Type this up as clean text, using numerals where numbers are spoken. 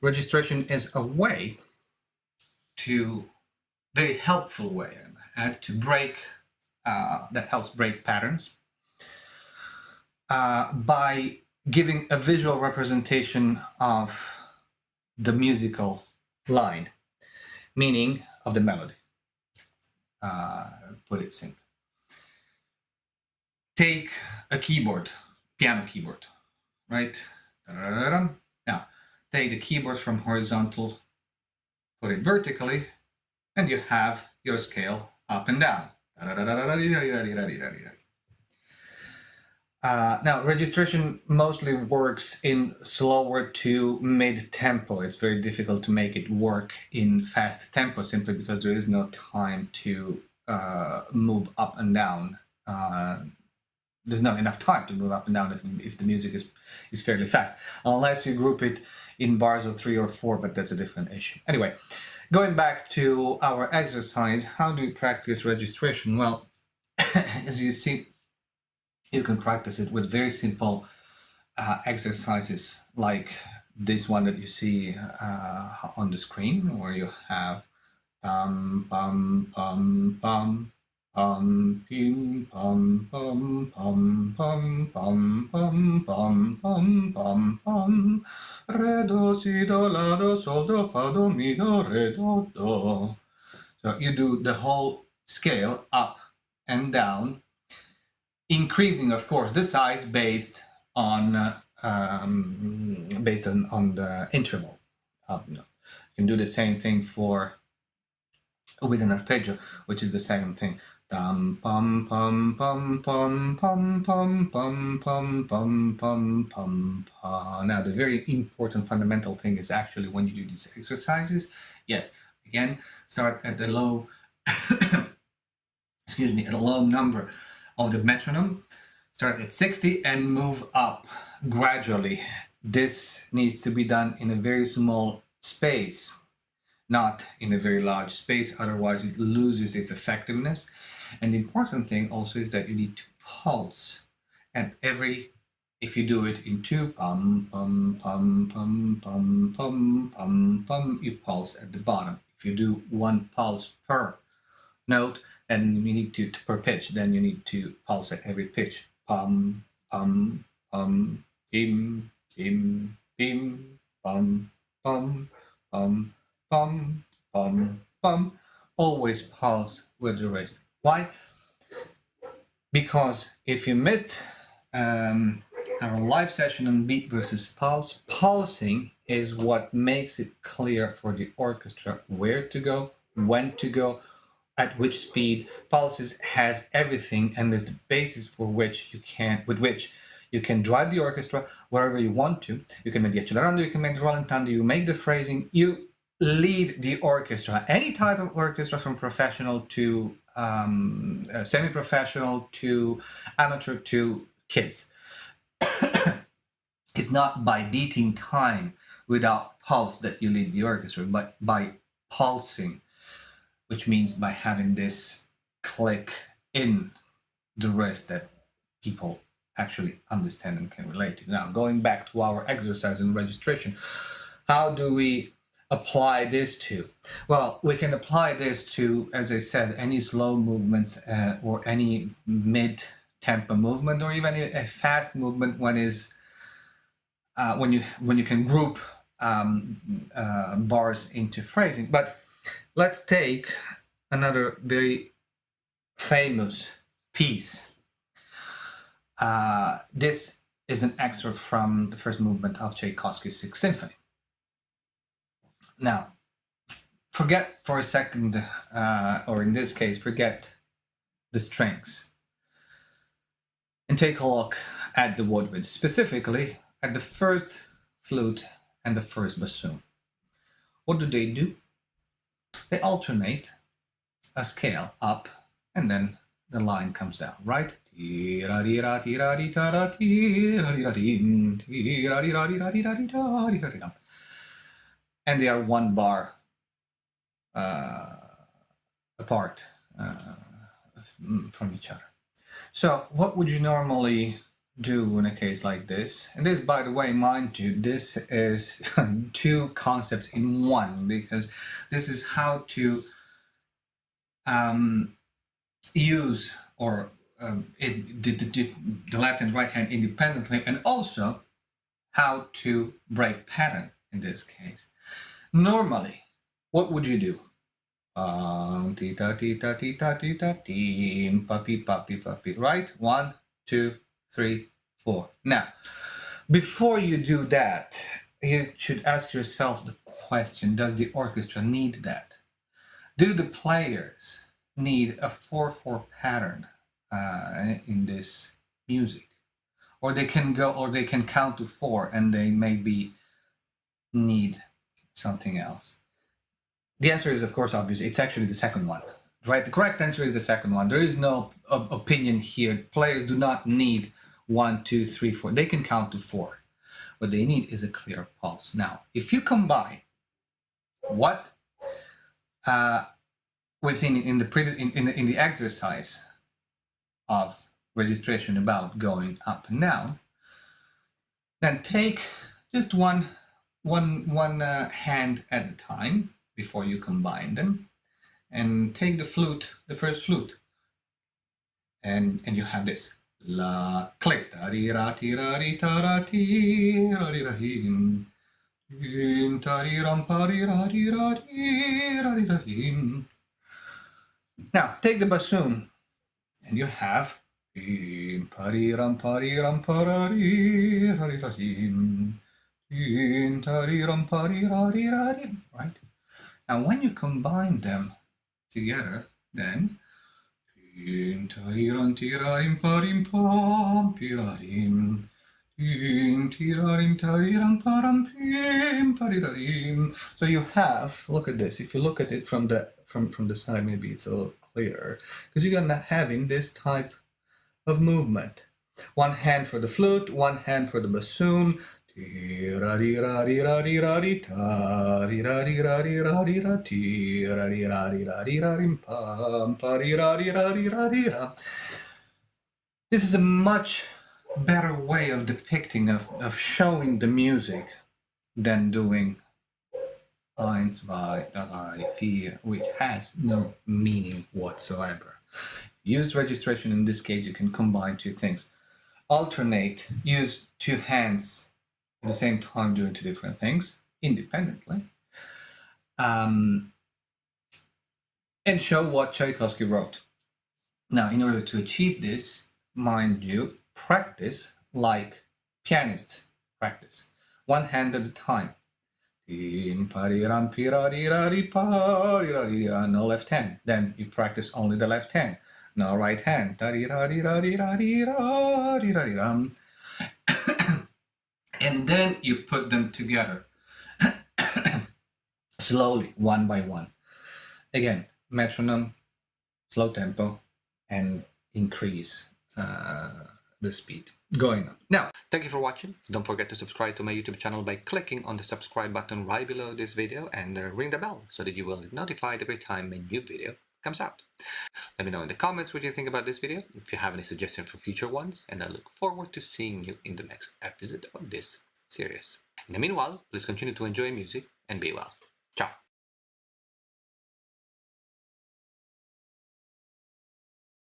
registration is a way very helpful way to break, that helps break patterns by giving a visual representation of the musical line, meaning of the melody. Put it simply. Take a keyboard, piano keyboard, right? Now, take the keyboards from horizontal, put it vertically, and you have your scale up and down. Now, registration mostly works in slower to mid-tempo. It's very difficult to make it work in fast tempo simply because there is no time to move up and down. There's not enough time to move up and down if the music is fairly fast, unless you group it in bars of 3 or 4, but that's a different issue. Anyway, going back to our exercise, how do you practice registration? Well, as you see, you can practice it with very simple exercises like this one that you see on the screen, where you have bum bum bum bum pim pum pum pum pum pum pum pum pum pum pum re do si do la do sol do fa do mi do re do do. So you do the whole scale up and down, increasing, of course, the size based on the interval. You can do the same thing with an arpeggio, which is the same thing. Dum pum pum pum pum pum pum pum pum pum pum pum. Now, the very important fundamental thing is actually when you do these exercises, yes, again, start at the low, excuse me, at a low number of the metronome. Start at 60 and move up gradually. This needs to be done in a very small space, not in a very large space, otherwise it loses its effectiveness. And the important thing also is that you need to pulse at if you do it in 2 pum pum pum pum pum pum pum pum, you pulse at the bottom. If you do 1 pulse per note, and you need to per pitch, then you need to pulse at every pitch. Pum pum pum pim pim pim pum pum pum pum pum pum. Always pulse with the wrist. Why? Because if you missed our live session on beat versus pulse, pulsing is what makes it clear for the orchestra where to go, when to go, at which speed. Pulses has everything, and is the basis with which you can drive the orchestra wherever you want to. You can make the accelerando, you can make the rallentando, you make the phrasing, you lead the orchestra. Any type of orchestra, from professional to semi-professional to amateur to kids. It's not by beating time without pulse that you lead the orchestra, but by pulsing, which means by having this click in the wrist that people actually understand and can relate to. Now, going back to our exercise and registration, how do we apply this to? Well, we can apply this to, as I said, any slow movements or any mid-tempo movement, or even a fast movement when you can group bars into phrasing. But let's take another very famous piece. This is an excerpt from the first movement of Tchaikovsky's Sixth Symphony. Now, forget for a second, or in this case, forget the strings, and take a look at the woodwinds, specifically at the first flute and the first bassoon. What do? They alternate a scale up, and then the line comes down, right? And they are 1 bar apart from each other. So what would you normally do in a case like this, and this, by the way, mind you, this is two concepts in one, because this is how to use or the left and right hand independently, and also how to break pattern in this case. Normally, what would you do? Tita tita tita tita team puppy puppy puppy, right? 1 2 3 4. Now, before you do that, you should ask yourself the question, does the orchestra need that? Do the players need a 4/4 pattern in this music? Or they can count to 4 and they maybe need something else. The answer is, of course, obviously, it's actually the second one, right? The correct answer is the second one. There is no opinion here. Players do not need 1 2 3 4. They can count to 4. What they need is a clear pulse. Now, if you combine what we've seen in the exercise of registration about going up and down, then take just one hand at a time before you combine them, and take the flute, the first flute, and you have this la click da ri ra ti ra ri ta ra ti ra ri ra him ta ri ram pa ri ra ri ra ri ra him. Now take the bassoon, and you have pa ri ram pa ra ri ra him ta ri ram pa ri ra ri, right? And when you combine them together, then so you have, look at this, if you look at it from the side, maybe it's a little clearer, because you're gonna having this type of movement. One hand for the flute, one hand for the bassoon. This is a much better way of depicting, of showing the music than doing 1, 2, 3, 4, which has no meaning whatsoever. Use registration in this case, you can combine two things. Alternate, use two hands at the same time doing two different things independently, and show what Tchaikovsky wrote. Now, in order to achieve this, mind you, practice like pianists practice, one hand at a time. No left hand. Then you practice only the left hand. No right hand. And then you put them together slowly, one by one. Again, metronome, slow tempo, and increase the speed going up. Now, thank you for watching. Don't forget to subscribe to my YouTube channel by clicking on the subscribe button right below this video, and ring the bell so that you will be notified every time a new video comes out. Let me know in the comments what you think about this video, if you have any suggestions for future ones, and I look forward to seeing you in the next episode of this series. In the meanwhile, please continue to enjoy music and be well. Ciao!